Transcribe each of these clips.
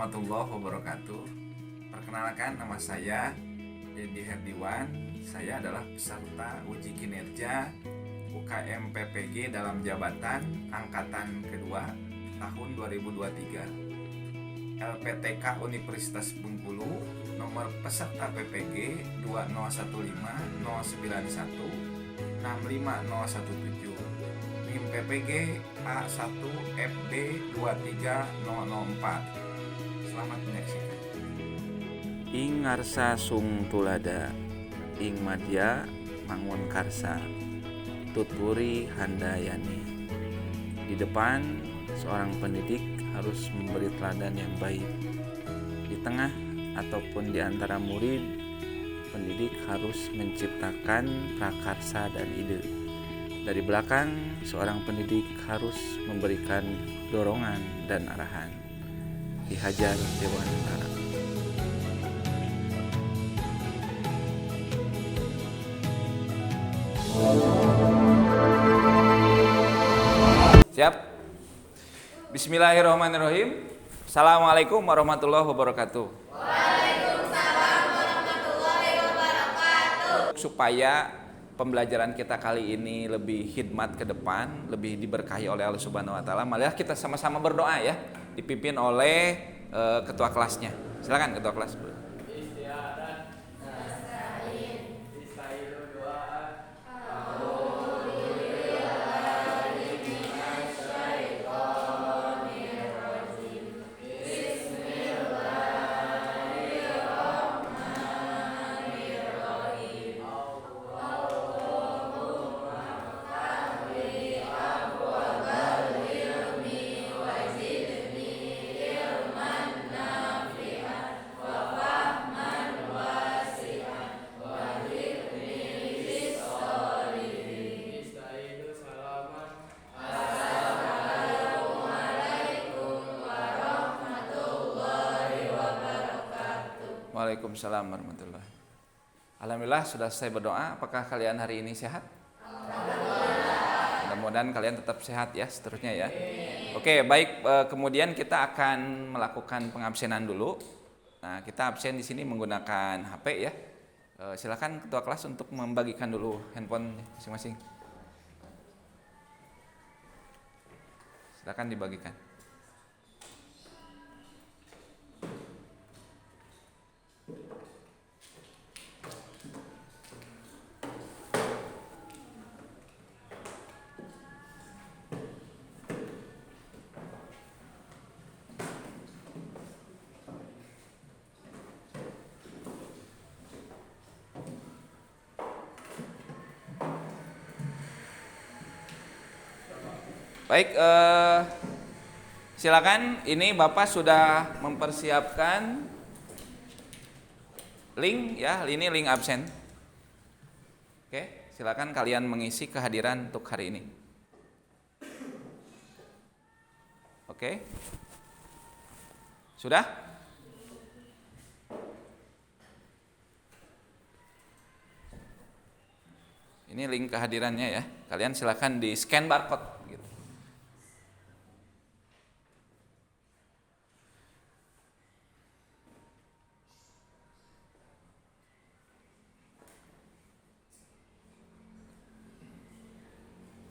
warahmatullahi wabarakatuh. Perkenalkan, nama saya Dedi Herdiwan. Saya adalah peserta uji kinerja UKM PPG dalam jabatan angkatan kedua tahun 2023. LPTK Universitas Bengkulu, nomor peserta PPG 2015091 65017. NIM PPG A1FB23004. Selamat menyaksikan. Ing ngarsa sung tulada, ing madya mangun karsa, tuturi handayani. Di depan, seorang pendidik harus memberi teladan yang baik. Di tengah ataupun di antara murid, pendidik harus menciptakan prakarsa dan ide. Dari belakang, seorang pendidik harus memberikan dorongan dan arahan. Ki Hajar Dewantara. Siap? Bismillahirrahmanirrahim. Assalamualaikum warahmatullahi wabarakatuh. Waalaikumsalam warahmatullahi wabarakatuh. Supaya pembelajaran kita kali ini lebih khidmat ke depan, lebih diberkahi oleh Allah Subhanahu wa taala, marilah kita sama-sama berdoa ya, dipimpin oleh ketua kelasnya. Silakan ketua kelas. Waalaikumsalam warahmatullahi. Alhamdulillah sudah selesai berdoa. Apakah kalian hari ini sehat? Mudah-mudahan kalian tetap sehat ya seterusnya ya. Oke, baik, kemudian kita akan melakukan pengabsenan dulu. Nah, kita absen di sini menggunakan HP ya. Silakan ketua kelas untuk membagikan dulu handphone masing-masing. Silakan dibagikan. Baik, silakan. Ini Bapak sudah mempersiapkan link ya, ini link absen. Oke, silakan kalian mengisi kehadiran untuk hari ini. Oke, sudah? Ini link kehadirannya ya. Kalian silakan di scan barcode.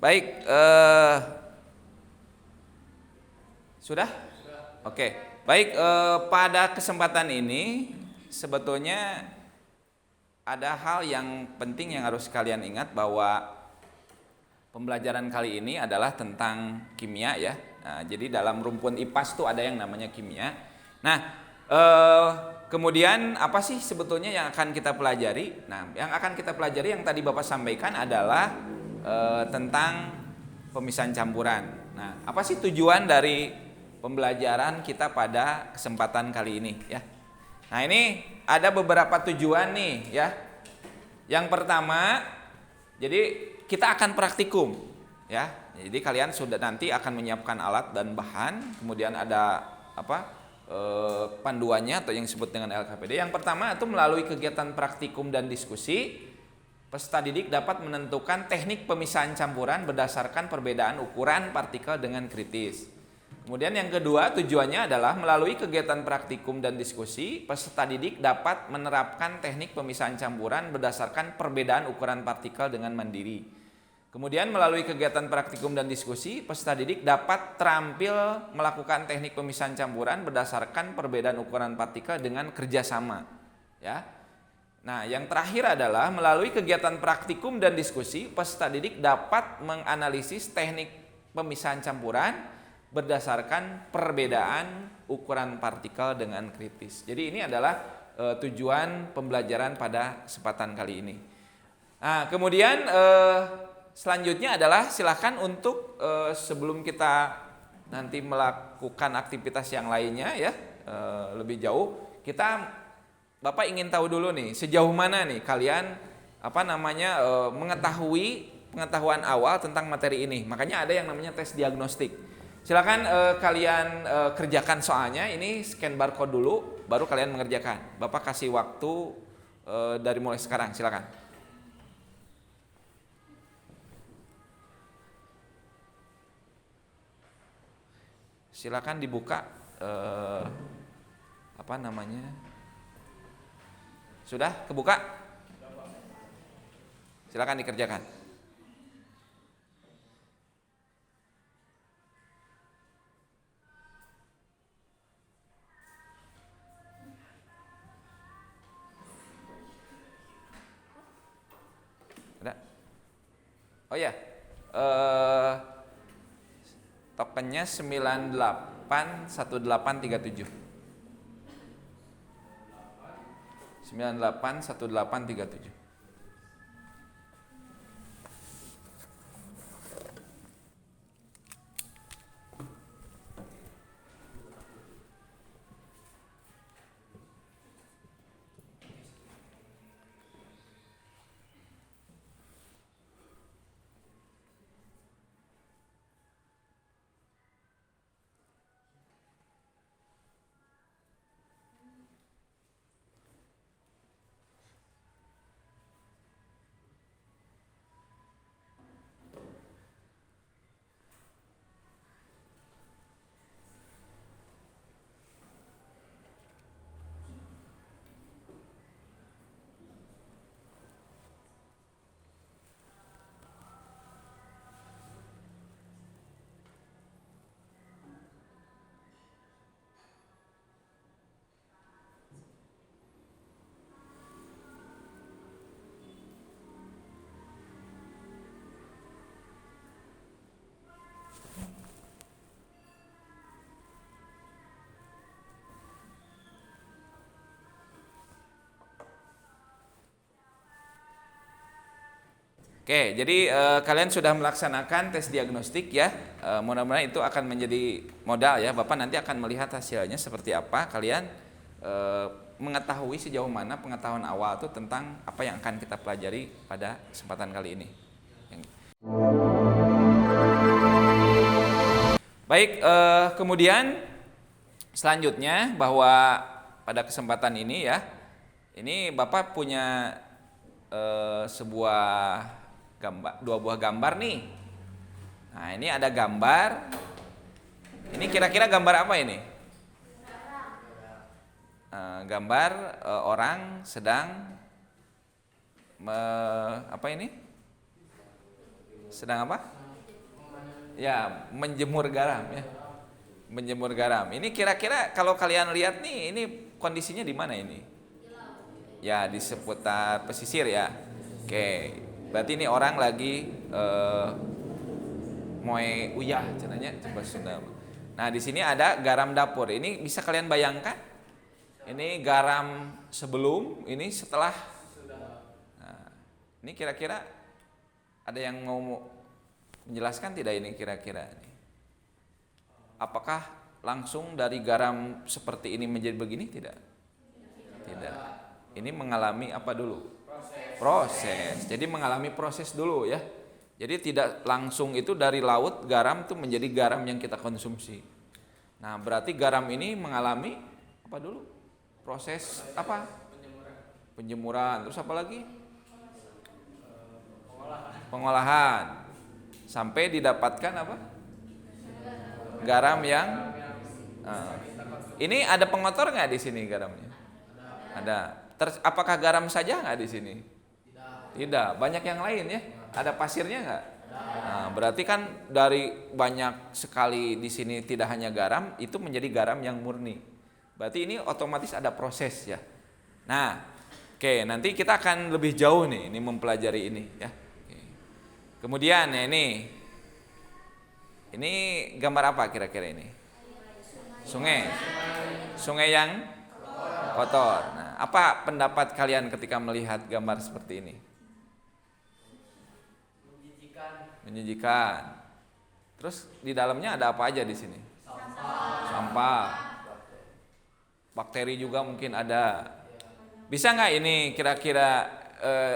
Baik, sudah? Oke, baik, pada kesempatan ini sebetulnya ada hal yang penting yang harus kalian ingat, bahwa pembelajaran kali ini adalah tentang kimia ya. Nah, jadi dalam rumpun IPAS itu ada yang namanya kimia. Nah, kemudian apa sih sebetulnya yang akan kita pelajari? Nah, yang akan kita pelajari yang tadi Bapak sampaikan adalah tentang pemisahan campuran. Nah, apa sih tujuan dari pembelajaran kita pada kesempatan kali ini ya? Nah, ini ada beberapa tujuan nih ya. Yang pertama, jadi kita akan praktikum ya. Jadi kalian sudah nanti akan menyiapkan alat dan bahan, kemudian ada panduannya atau yang disebut dengan LKPD. Yang pertama itu melalui kegiatan praktikum dan diskusi, peserta didik dapat menentukan teknik pemisahan campuran berdasarkan perbedaan ukuran partikel dengan kritis. Kemudian yang kedua, tujuannya adalah melalui kegiatan praktikum dan diskusi, peserta didik dapat menerapkan teknik pemisahan campuran berdasarkan perbedaan ukuran partikel dengan mandiri. Kemudian melalui kegiatan praktikum dan diskusi, peserta didik dapat terampil melakukan teknik pemisahan campuran berdasarkan perbedaan ukuran partikel dengan kerjasama. Ya. Nah, yang terakhir adalah melalui kegiatan praktikum dan diskusi, peserta didik dapat menganalisis teknik pemisahan campuran berdasarkan perbedaan ukuran partikel dengan kritis. Jadi ini adalah tujuan pembelajaran pada kesempatan kali ini. Nah, kemudian selanjutnya adalah silakan untuk sebelum kita nanti melakukan aktivitas yang lainnya ya lebih jauh, Bapak ingin tahu dulu nih sejauh mana nih kalian mengetahui pengetahuan awal tentang materi ini. Makanya ada yang namanya tes diagnostik. Silakan kalian kerjakan soalnya. Ini scan barcode dulu, baru kalian mengerjakan. Bapak kasih waktu dari mulai sekarang. Silakan. Silakan dibuka. Sudah kebuka? Silakan dikerjakan. Oh ya, tokennya 981837. 981837. Oke, jadi kalian sudah melaksanakan tes diagnostik ya. Mudah-mudahan itu akan menjadi modal ya. Bapak nanti akan melihat hasilnya seperti apa. Kalian mengetahui sejauh mana pengetahuan awal itu tentang apa yang akan kita pelajari pada kesempatan kali ini. Baik, kemudian selanjutnya bahwa pada kesempatan ini ya, ini Bapak punya sebuah gambar, dua buah gambar nih. Nah, ini ada gambar. Ini kira-kira gambar apa ini? Gambar orang sedang apa ini? Sedang apa? Ya, menjemur garam ya. Menjemur garam. Ini kira-kira kalau kalian lihat nih, ini kondisinya di mana ini? Ya, di seputar pesisir ya. Oke. Berarti ini orang lagi moe uyah cenanya coba Sunda. Nah, di sini ada garam dapur. Ini bisa kalian bayangkan? Ini garam sebelum, ini setelah. Nah, ini kira-kira ada yang mau menjelaskan tidak ini kira-kira? Apakah langsung dari garam seperti ini menjadi begini? Tidak. Tidak. Ini mengalami apa dulu? Proses. Jadi mengalami proses dulu ya. Jadi tidak langsung itu dari laut garam itu menjadi garam yang kita konsumsi. Nah, berarti garam ini mengalami apa dulu? Proses apa? Penjemuran. Terus apa lagi? Pengolahan. Sampai didapatkan apa? garam yang ini ada pengotor nggak di sini garamnya? Ada. Apakah garam saja nggak di sini? Tidak. Banyak yang lain ya. Ada pasirnya nggak? Nah, berarti kan dari banyak sekali di sini tidak hanya garam, itu menjadi garam yang murni. Berarti ini otomatis ada proses ya. Nah, oke, nanti kita akan lebih jauh nih, ini mempelajari ini ya. Oke. Kemudian ya ini gambar apa kira-kira ini? Sungai. Sungai yang kotor. Nah, apa pendapat kalian ketika melihat gambar seperti ini? Menjijikan. Terus di dalamnya ada apa aja di sini? Sampah. Bakteri juga mungkin ada. Bisa nggak ini kira-kira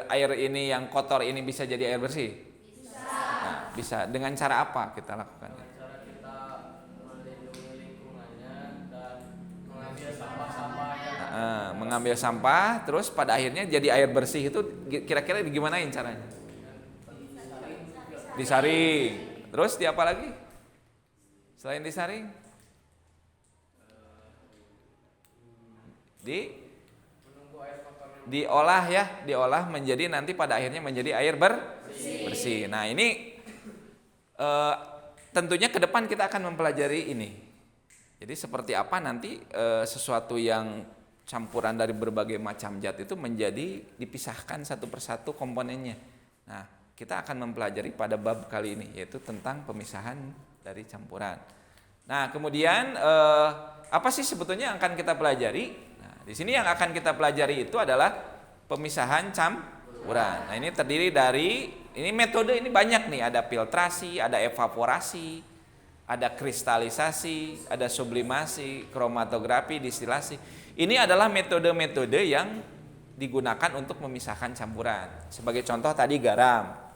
air ini yang kotor ini bisa jadi air bersih? Bisa. Nah, bisa. Dengan cara apa kita lakukan? Cara kita melindungi lingkungannya dan mengambil sampah-sampah. Mengambil sampah, terus pada akhirnya jadi air bersih itu kira-kira gimanain caranya? Disaring. Terus di apa lagi? Selain disaring? Diolah ya, diolah menjadi nanti pada akhirnya menjadi air bersih. Nah, ini tentunya ke depan kita akan mempelajari ini. Jadi seperti apa nanti sesuatu yang campuran dari berbagai macam zat itu menjadi dipisahkan satu persatu komponennya. Nah, kita akan mempelajari pada bab kali ini, yaitu tentang pemisahan dari campuran. Nah, kemudian apa sih sebetulnya yang akan kita pelajari? Nah, di sini yang akan kita pelajari itu adalah pemisahan campuran. Nah, ini terdiri dari, ini metode ini banyak nih, ada filtrasi, ada evaporasi, ada kristalisasi, ada sublimasi, kromatografi, distilasi. Ini adalah metode-metode yang digunakan untuk memisahkan campuran. Sebagai contoh tadi garam.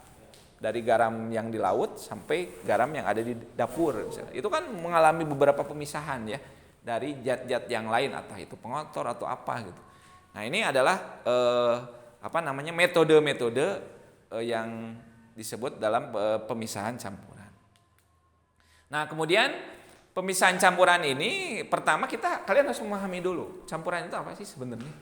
Dari garam yang di laut sampai garam yang ada di dapur misalnya. Itu kan mengalami beberapa pemisahan ya dari zat-zat yang lain, atau itu pengotor atau apa gitu. Nah, ini adalah metode-metode yang disebut dalam pemisahan campuran. Nah, kemudian pemisahan campuran ini pertama kalian harus memahami dulu campuran itu apa sih sebenarnya.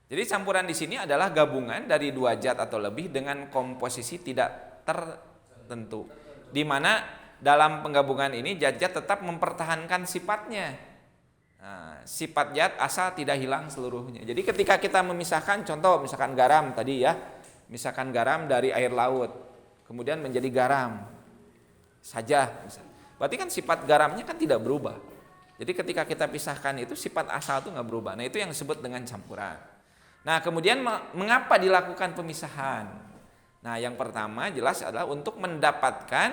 Jadi campuran di sini adalah gabungan dari dua zat atau lebih dengan komposisi tidak tertentu, di mana dalam penggabungan ini zat-zat tetap mempertahankan sifatnya. Nah, sifat zat asal tidak hilang seluruhnya. Jadi ketika kita memisahkan, contoh misalkan garam tadi ya, misalkan garam dari air laut, kemudian menjadi garam saja, berarti kan sifat garamnya kan tidak berubah. Jadi ketika kita pisahkan itu sifat asal itu nggak berubah. Nah, itu yang disebut dengan campuran. Nah, kemudian mengapa dilakukan pemisahan? Nah, yang pertama jelas adalah untuk mendapatkan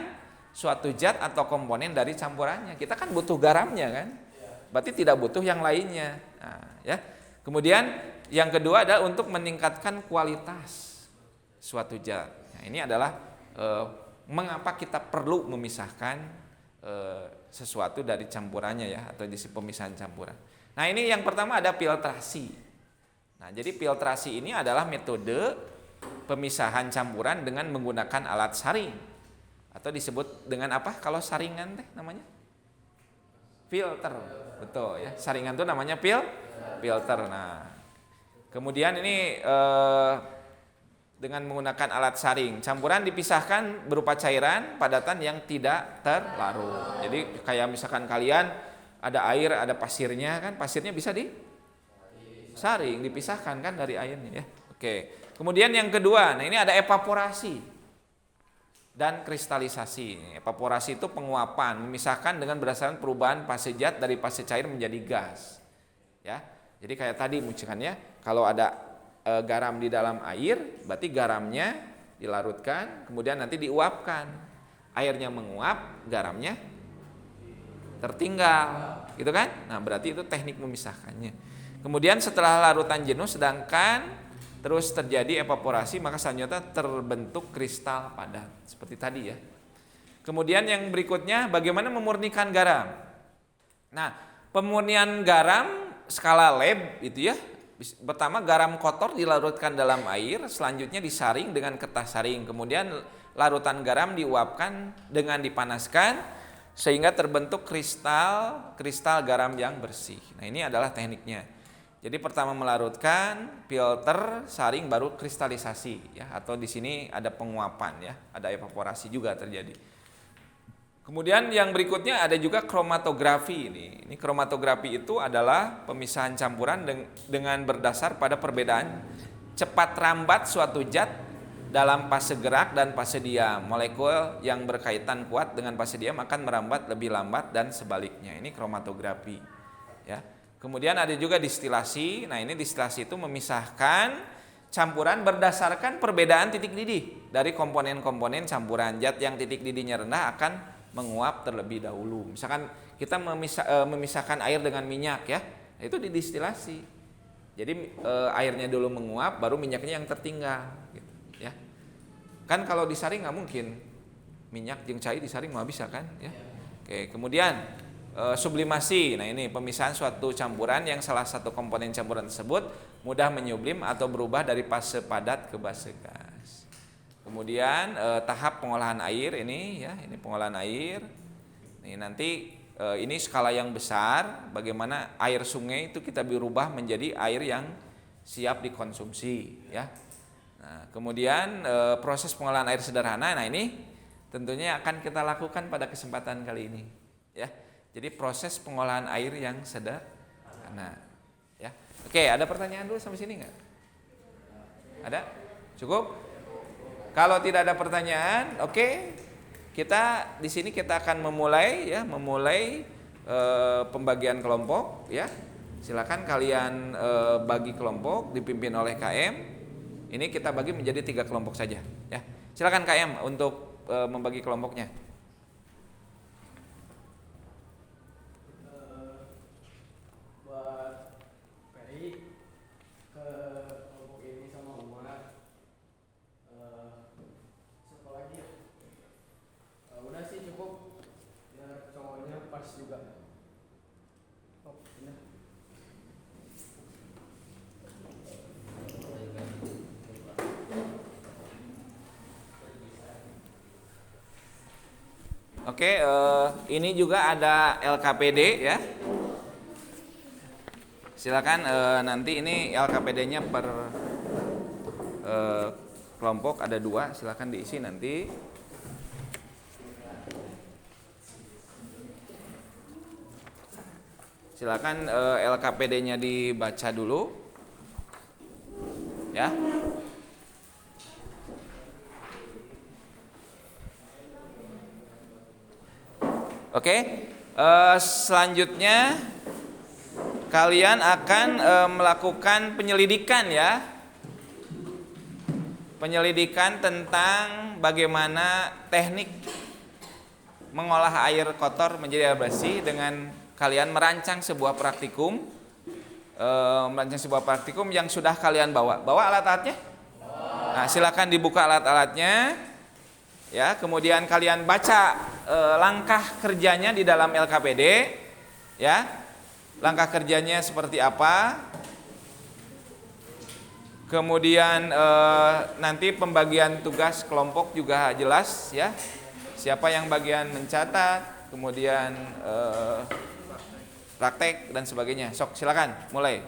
suatu zat atau komponen dari campurannya. Kita kan butuh garamnya kan, berarti tidak butuh yang lainnya. Nah, ya. Kemudian yang kedua adalah untuk meningkatkan kualitas suatu zat. Nah, ini adalah mengapa kita perlu memisahkan sesuatu dari campurannya ya, atau di pemisahan campuran. Nah, ini yang pertama ada filtrasi. Nah, jadi filtrasi ini adalah metode pemisahan campuran dengan menggunakan alat saring, atau disebut dengan apa kalau saringan teh namanya? Filter. Betul ya, saringan itu namanya filter. Nah, kemudian ini dengan menggunakan alat saring, campuran dipisahkan berupa cairan padatan yang tidak terlarut. Jadi kayak misalkan kalian ada air, ada pasirnya kan, pasirnya bisa disaring, dipisahkan kan dari airnya ya. Oke. Kemudian yang kedua, nah ini ada evaporasi dan kristalisasi. Evaporasi itu penguapan, memisahkan dengan berdasarkan perubahan fase zat dari fase cair menjadi gas. Ya, jadi kayak tadi misalkannya, kalau ada garam di dalam air, berarti garamnya dilarutkan, kemudian nanti diuapkan. Airnya menguap, garamnya tertinggal, gitu kan? Nah, berarti itu teknik memisahkannya. Kemudian setelah larutan jenuh, sedangkan terus terjadi evaporasi, maka selanjutnya terbentuk kristal padat seperti tadi ya. Kemudian yang berikutnya bagaimana memurnikan garam. Nah, pemurnian garam skala lab itu ya. Pertama garam kotor dilarutkan dalam air, selanjutnya disaring dengan kertas saring. Kemudian larutan garam diuapkan dengan dipanaskan. sehingga terbentuk kristal garam yang bersih. Nah, ini adalah tekniknya. Jadi pertama melarutkan, filter, saring, baru kristalisasi ya, atau di sini ada penguapan ya, ada evaporasi juga terjadi. Kemudian yang berikutnya ada juga kromatografi ini. Ini kromatografi itu adalah pemisahan campuran dengan berdasar pada perbedaan cepat rambat suatu zat dalam fase gerak dan fase diam. Molekul yang berkaitan kuat dengan fase diam akan merambat lebih lambat dan sebaliknya. Ini kromatografi. Ya. Kemudian ada juga distilasi. Nah, ini distilasi itu memisahkan campuran berdasarkan perbedaan titik didih dari komponen-komponen campuran. Zat yang titik didihnya rendah akan menguap terlebih dahulu. Misalkan kita memisahkan air dengan minyak ya, itu didistilasi. Jadi airnya dulu menguap, baru minyaknya yang tertinggal. Gitu, ya. Kan kalau disaring nggak mungkin minyak jeung cai disaring nggak bisa kan? Ya. Oke, kemudian sublimasi. Nah, ini pemisahan suatu campuran yang salah satu komponen campuran tersebut mudah menyublim atau berubah dari fase padat ke fase gas. Kemudian tahap pengolahan air ini ya, ini pengolahan air. Nih, nanti ini skala yang besar, bagaimana air sungai itu kita berubah menjadi air yang siap dikonsumsi ya. Nah, kemudian proses pengolahan air sederhana. Nah, ini tentunya akan kita lakukan pada kesempatan kali ini ya. Jadi proses pengolahan air yang sederhana ya. Oke, ada pertanyaan dulu sampai sini nggak? Ada? Cukup? Kalau tidak ada pertanyaan, oke. Kita di sini kita akan memulai pembagian kelompok ya. Silakan kalian bagi kelompok dipimpin oleh KM. Ini kita bagi menjadi 3 kelompok saja ya. Silakan KM untuk membagi kelompoknya. Buat Peri ke kelompok ini sama Umar. Siapa lagi ya? Udah sih cukup. Ya cowoknya pas juga. Oh, benar. Oke, ini juga ada LKPD ya. Silakan nanti ini LKPD-nya per kelompok ada 2, silakan diisi nanti. Silakan LKPD-nya dibaca dulu, ya. Oke, selanjutnya kalian akan melakukan penyelidikan ya. Penyelidikan tentang bagaimana teknik mengolah air kotor menjadi air bersih dengan kalian merancang sebuah praktikum. Merancang sebuah praktikum yang sudah kalian bawa. Bawa alat-alatnya? Nah, silakan dibuka alat-alatnya. Ya, kemudian kalian baca langkah kerjanya di dalam LKPD. Ya. Langkah kerjanya seperti apa? Kemudian nanti pembagian tugas kelompok juga jelas ya. Siapa yang bagian mencatat, kemudian praktek dan sebagainya. Sok silakan mulai.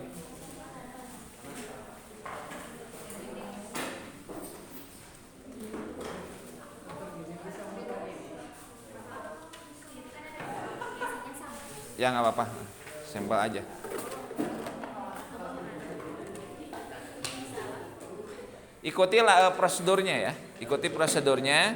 Ya nggak apa-apa, sampel aja. Ikutilah prosedurnya ya, ikuti prosedurnya.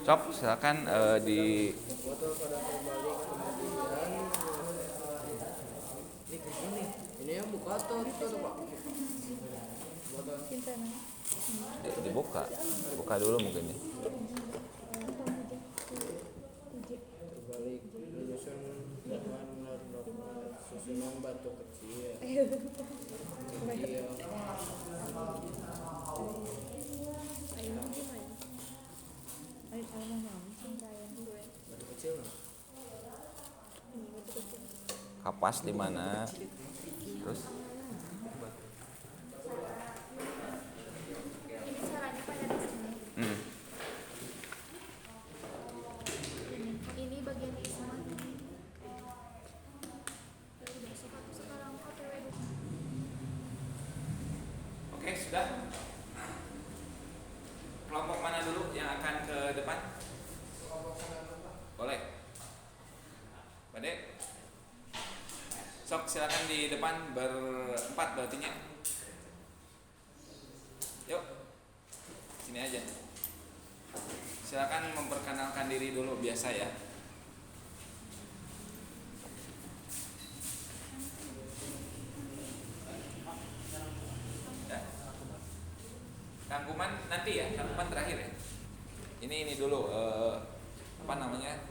Stop, silakan di botol pada terbalik kemudian ini yang buka atau tutup Pak? Botol dibuka. Buka dulu mungkin ya. terbalik menyusun dengan susunan batu kecil. Kecil. Batu kecil. Kapas di mana? Terus Ini caranya pada di sini. Ini bagian isinya. Udah sekarang OTW. Oke, sudah. Kelompok mana dulu yang akan ke depan? Boleh. Bade. Sok silakan di depan berempat berartinya. Yuk. Sini aja. Silakan memperkenalkan diri dulu biasa ya. Ya. Kang Kuman nanti ya, Kang Kuman terakhir ya. Ini dulu apa namanya?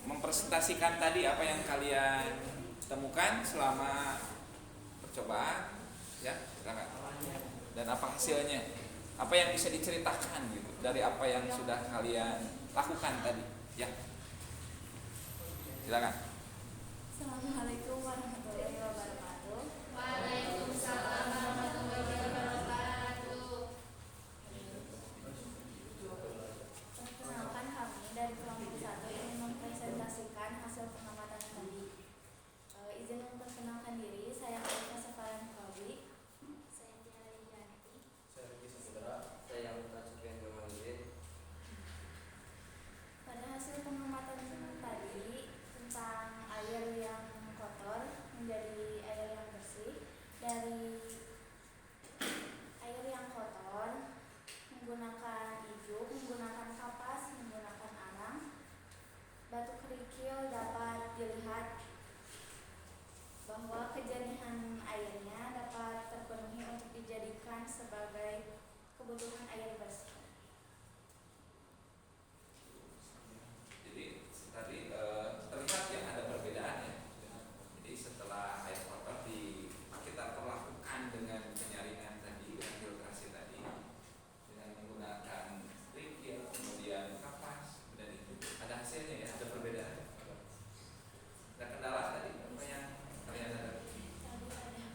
Mempresentasikan tadi apa yang kalian temukan selama percobaan, ya, silakan. Dan apa hasilnya? Apa yang bisa diceritakan gitu dari apa yang sudah kalian lakukan tadi, ya. Silakan. Assalamualaikum warahmatullahi wabarakatuh. Waalaikumsalam warahmatullahi wabarakatuh. Perkenalkan, kami dari kelompok 1 ingin mempresentasikan hasil pengamatan tadi. Izin memperkenalkan diri, saya Alika Safaran Kawi. Saya Tiara Yanti. Saya Riki Saputra. Saya Alta Sufian Jamaludin. Pada hasil pengamatan tadi tentang air yang kotor menjadi air yang bersih, dari air yang kotor menggunakan ijuk, menggunakan kapas, menggunakan arang, batu kerikil dapat dilihat bahwa kejenihan airnya dapat terpenuhi untuk dijadikan sebagai kebutuhan air bersih. Jadi tadi terlihat ya ada perbedaan ya. Jadi setelah air kotor kita perlakukan dengan penyaringan tadi, dengan filtrasi tadi, dengan menggunakan kerikil, kemudian kapas, dan itu ada hasilnya ya, ada perbedaan. Ada kendala tadi apa yang kalian ada? Tadi kendalanya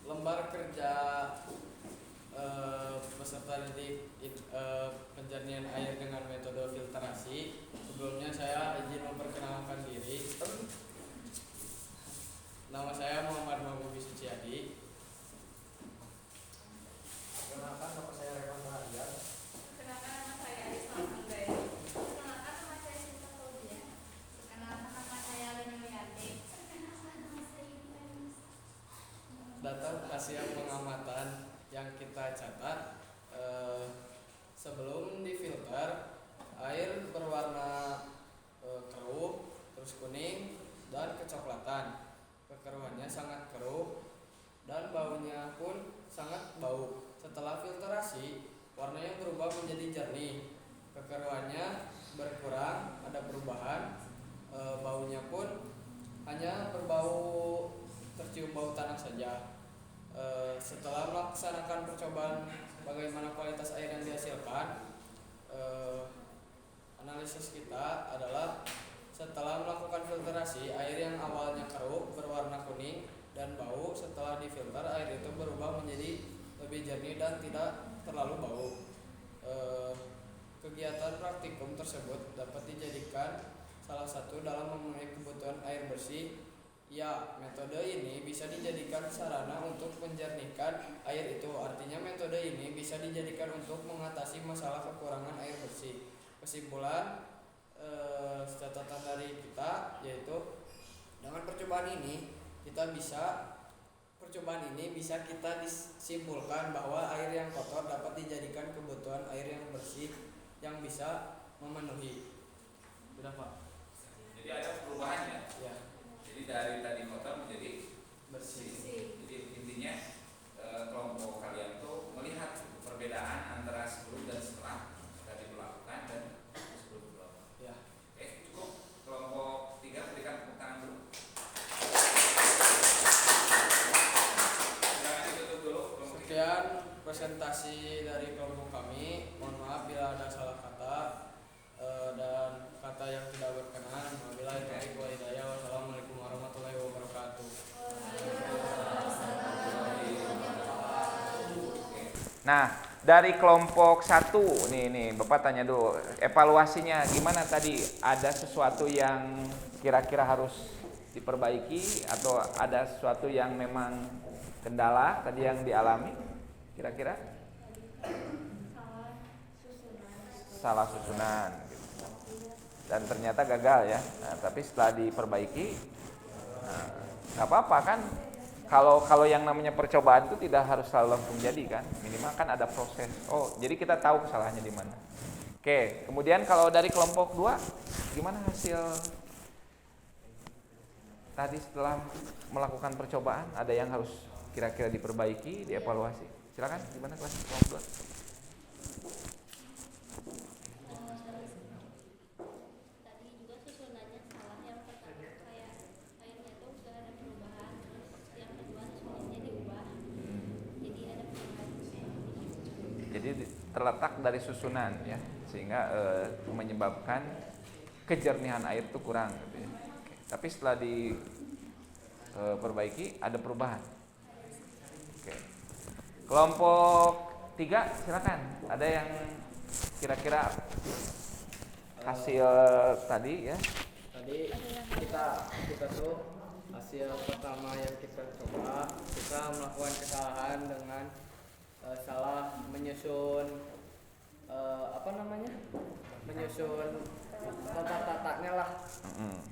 lembar kerja peserta didik penjernihan air dengan metode filtrasi. Sebelumnya saya izin memperkenalkan diri. Nama saya Muhammad Mahbubi Suciadi. Perkenalkan, nama saya Revan Rahadian. Perkenalkan, nama saya Islam Anggreni. Perkenalkan, nama saya Sinta Fauzia. Perkenalkan, nama saya Lina Wiyanti. Perkenalkan, nama saya Yudhita Yunus. Data hasil pengamatan yang kita catat, sebelum difilter air berwarna keruh, terus kuning dan kecoklatan. Kekeruhannya sangat keruh dan baunya pun sangat bau. Setelah filtrasi, warnanya berubah menjadi jernih. Kekeruhannya berkurang, ada perubahan. Baunya pun hanya berbau, tercium bau tanah saja. Setelah melaksanakan percobaan bagaimana kualitas air yang dihasilkan, analisis kita adalah setelah melakukan filtrasi, air yang awalnya keruh berwarna kuning dan bau, setelah difilter air itu berubah menjadi lebih jernih dan tidak terlalu bau. Kegiatan praktikum tersebut dapat dijadikan salah satu dalam memenuhi kebutuhan air bersih. Ya, metode ini bisa dijadikan sarana untuk menjernihkan air itu. Artinya metode ini bisa dijadikan untuk mengatasi masalah kekurangan air bersih. Kesimpulan catatan dari kita yaitu dengan percobaan ini bisa kita disimpulkan bahwa air yang kotor dapat dijadikan kebutuhan air yang bersih yang bisa memenuhi. Sudah, Pak? Jadi ada perubahannya. Ya. Jadi dari tadi kotor menjadi Bersih. Jadi intinya kelompok kalian tuh melihat perbedaan antara sebelum dan setelah tadi melakukan dan sebelum melakukan. Ya. Oke, cukup. Kelompok 3 berikan tepuk tangan dulu. Silakan ditutup dulu. Sekian presentasi dari kelompok kami. Mohon maaf bila ada salah kata dan kata yang tidak berkenan. Wabillahi taufiq wal hidayah. Wassalamualaikum warahmatullahi wabarakatuh. Nah, dari kelompok 1 nih Bapak tanya dulu, evaluasinya gimana tadi? Ada sesuatu yang kira-kira harus diperbaiki atau ada sesuatu yang memang kendala tadi yang dialami? Kira-kira? Salah susunan gitu. Dan ternyata gagal ya. Nah, tapi setelah diperbaiki, nggak apa-apa kan? Kalau yang namanya percobaan itu tidak harus selalu langsung jadi kan, minimal kan ada proses. Oh, jadi kita tahu kesalahannya di mana. Oke, kemudian kalau dari kelompok 2, gimana hasil tadi setelah melakukan percobaan? Ada yang harus kira-kira diperbaiki, dievaluasi. Silakan, gimana kelas kelompok 2? Tadi juga susunannya salah. Yang pertama kayak airnya tuh udah ada perubahan, terus yang kedua susunannya diubah. Jadi ada perubahan. Jadi terletak dari susunan ya, sehingga menyebabkan kejernihan air itu kurang gitu ya. Oke. Tapi setelah diperbaiki ada perubahan. Oke. Kelompok 3 silakan. Ada yang kira-kira hasil tadi ya? Tadi kita tuh hasil pertama yang kita coba, kita melakukan kesalahan dengan salah menyusun menyusun tata-tatanya lah.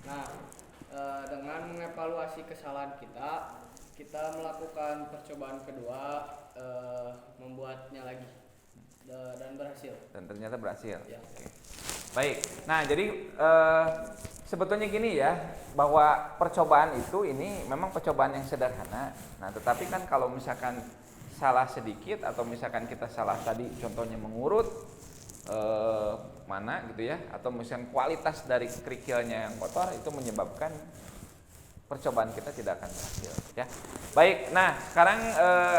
Nah, dengan mengevaluasi kesalahan kita melakukan percobaan kedua, membuatnya lagi dan berhasil. Dan ternyata berhasil. Ya. Oke. Baik. Nah, jadi sebetulnya gini ya, bahwa percobaan itu ini memang percobaan yang sederhana. Nah, tetapi kan kalau misalkan salah sedikit atau misalkan kita salah tadi contohnya mengurut mana gitu ya, atau misalkan kualitas dari kerikilnya yang kotor, itu menyebabkan percobaan kita tidak akan berhasil ya. Baik, nah sekarang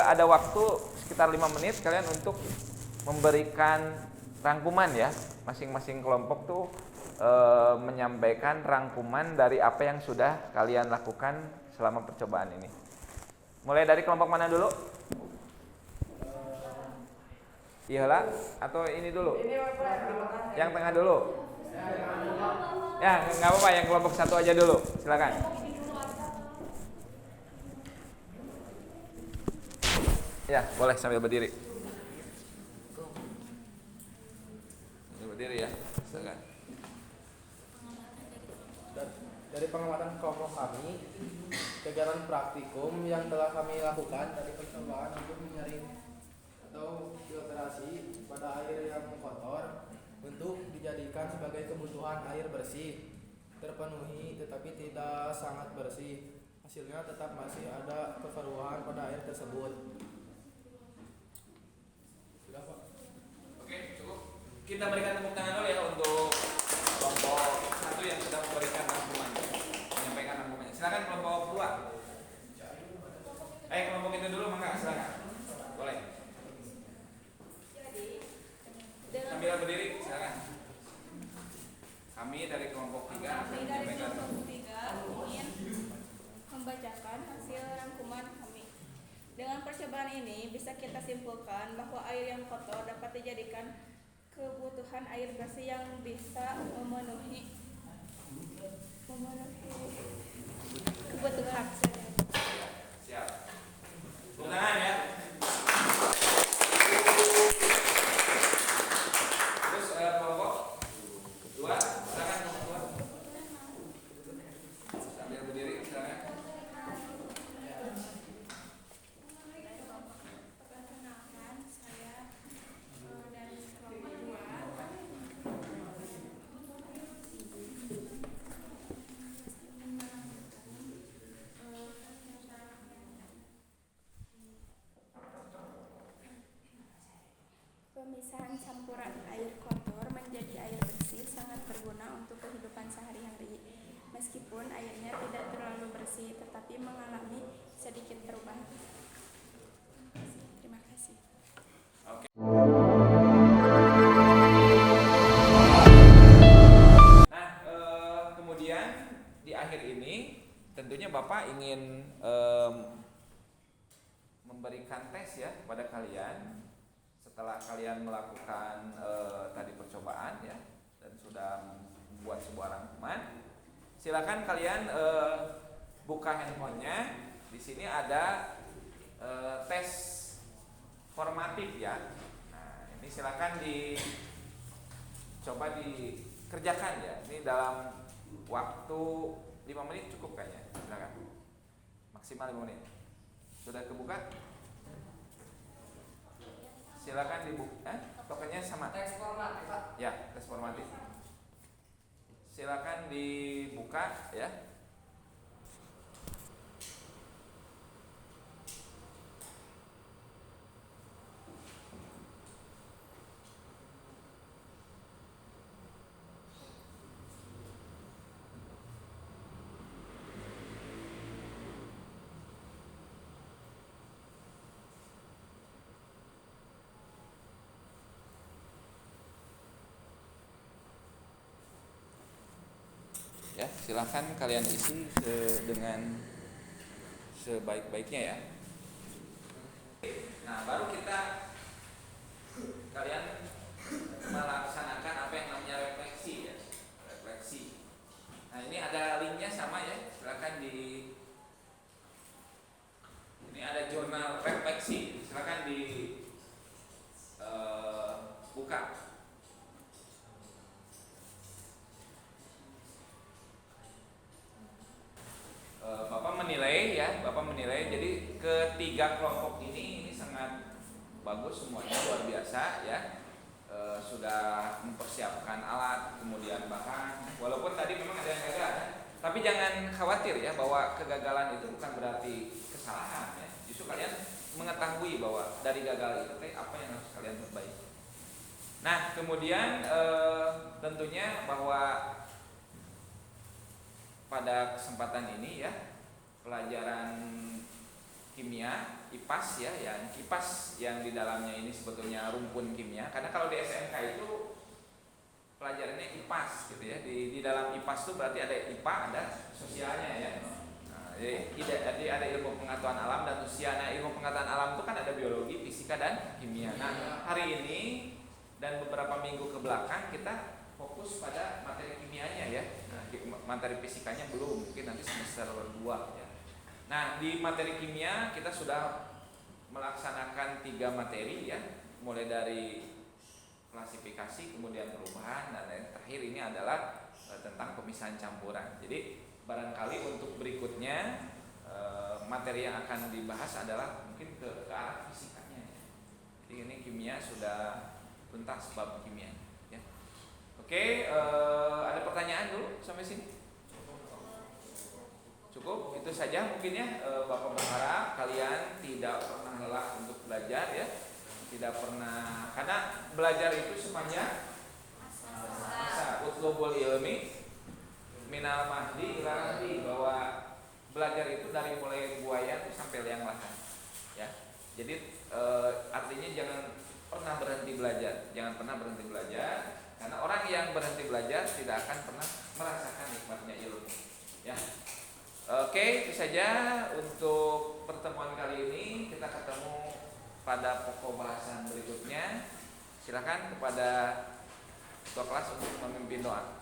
ada waktu sekitar 5 menit kalian untuk memberikan rangkuman ya. Masing-masing kelompok tuh menyampaikan rangkuman dari apa yang sudah kalian lakukan selama percobaan ini. Mulai dari kelompok mana dulu? Iya lah, atau ini dulu? Yang tengah dulu. Ya, nggak apa-apa, yang kelompok 1 aja dulu. Silakan. Ya, boleh sambil berdiri. Sambil berdiri ya. Silakan. Dari pengamatan kelompok kami, kegiatan praktikum yang telah kami lakukan dari percobaan untuk menyaring atau filtrasi pada air yang kotor untuk dijadikan sebagai kebutuhan air bersih terpenuhi, tetapi tidak sangat bersih. Hasilnya tetap masih ada kekeruhan pada air tersebut. Sudah, Pak. Oke, cukup. Kita berikan tepuk tangan dulu ya untuk kelompok 1 yang sudah memberikan rangkumannya, menyampaikan rangkumannya. Silakan kelompok 2. Kelompok itu dulu, mangga silakan. Boleh. Sambil berdiri, silakan. Kami dari kelompok 3 Kami dari menyampaikan. kelompok 3 ingin membacakan hasil rangkuman kami. Dengan percobaan ini bisa kita simpulkan bahwa air yang kotor dapat dijadikan kebutuhan air bersih yang bisa memenuhi kebutuhan. Siap. Tepuk tangan ya. Terus kelompok 2, silakan kelompok 2. Sambil berdiri, silakan. Perkenalkan, saya dari kelompok 2. Pemisahan campuran air kotor menjadi air bersih sangat berguna untuk kehidupan sehari-hari. Meskipun airnya tidak terlalu bersih, tetapi mengalami sedikit perubahan. Terima kasih. Nah, kemudian di akhir ini tentunya Bapak ingin memberikan tes ya kepada kalian setelah kalian melakukan tadi percobaan ya dan sudah membuat sebuah rangkuman. Silakan kalian buka handphonenya. Di sini ada tes formatif ya. Nah, ini silakan coba dikerjakan ya. Ini dalam waktu 5 menit cukup kayaknya. Silakan. Maksimal 5 menit. Sudah kebuka? Silakan dibuka. Tokennya sama. Teks formatif, Pak. Ya, tes formatif. Silakan dibuka ya. Ya, silahkan kalian isi dengan sebaik-baiknya ya. Nah, baru kalian melaksanakan apa yang namanya refleksi ya. Refleksi. Nah, ini ada linknya sama ya. Silahkan ini ada jurnal refleksi. Silahkan buka. Bapak menilai jadi ketiga kelompok ini sangat bagus semuanya, luar biasa ya. Sudah mempersiapkan alat, kemudian bahan, walaupun tadi memang ada yang gagal ya. Tapi jangan khawatir ya bahwa kegagalan itu bukan berarti kesalahan ya. Justru kalian mengetahui bahwa dari gagal itu apa yang harus kalian perbaiki. Nah, kemudian tentunya bahwa pada kesempatan ini ya pelajaran kimia IPAS ya, yang IPAS yang di dalamnya ini sebetulnya rumpun kimia. Karena kalau di SMK itu pelajarannya IPAS gitu ya. Di dalam IPAS itu berarti ada IPA, ada sosialnya ya. Nah, Jadi ada ilmu pengetahuan alam dan usia. Nah, ilmu pengetahuan alam itu kan ada biologi, fisika, dan kimia. Nah, hari ini dan beberapa minggu ke belakang kita fokus pada materi kimianya ya. Nah, materi fisikanya belum, mungkin nanti semester 2 ya. Nah, di materi kimia kita sudah melaksanakan 3 materi ya, mulai dari klasifikasi, kemudian perubahan, dan yang terakhir ini adalah tentang pemisahan campuran. Jadi barangkali untuk berikutnya materi yang akan dibahas adalah mungkin ke arah fisikanya ya. Jadi ini kimia sudah tuntas bab kimia ya. Oke, ada pertanyaan dulu sampai sini? Cukup, itu saja mungkin ya. Bapak berharap kalian tidak pernah lelah untuk belajar ya. Tidak pernah, karena belajar itu sepanjang masa. Utlubul ilmi minal mahdi ila rahdi, bahwa belajar itu dari mulai buaya sampai liang lahat ya. Jadi artinya jangan pernah berhenti belajar, jangan pernah berhenti belajar, karena orang yang berhenti belajar tidak akan pernah merasakan nikmatnya ilmu ya. Oke, itu saja untuk pertemuan kali ini. Kita ketemu pada pokok bahasan berikutnya. Silakan kepada ketua kelas untuk memimpin doa.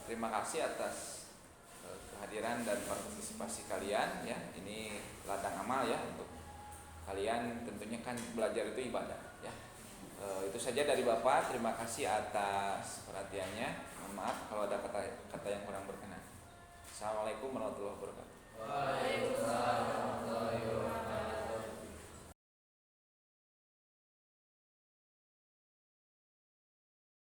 Terima kasih atas kehadiran dan partisipasi kalian ya. Ini ladang amal ya untuk kalian, tentunya kan belajar itu ibadah ya. Itu saja dari Bapak. Terima kasih atas perhatiannya. Mohon maaf kalau ada kata yang kurang berkenan. Assalamualaikum warahmatullahi wabarakatuh.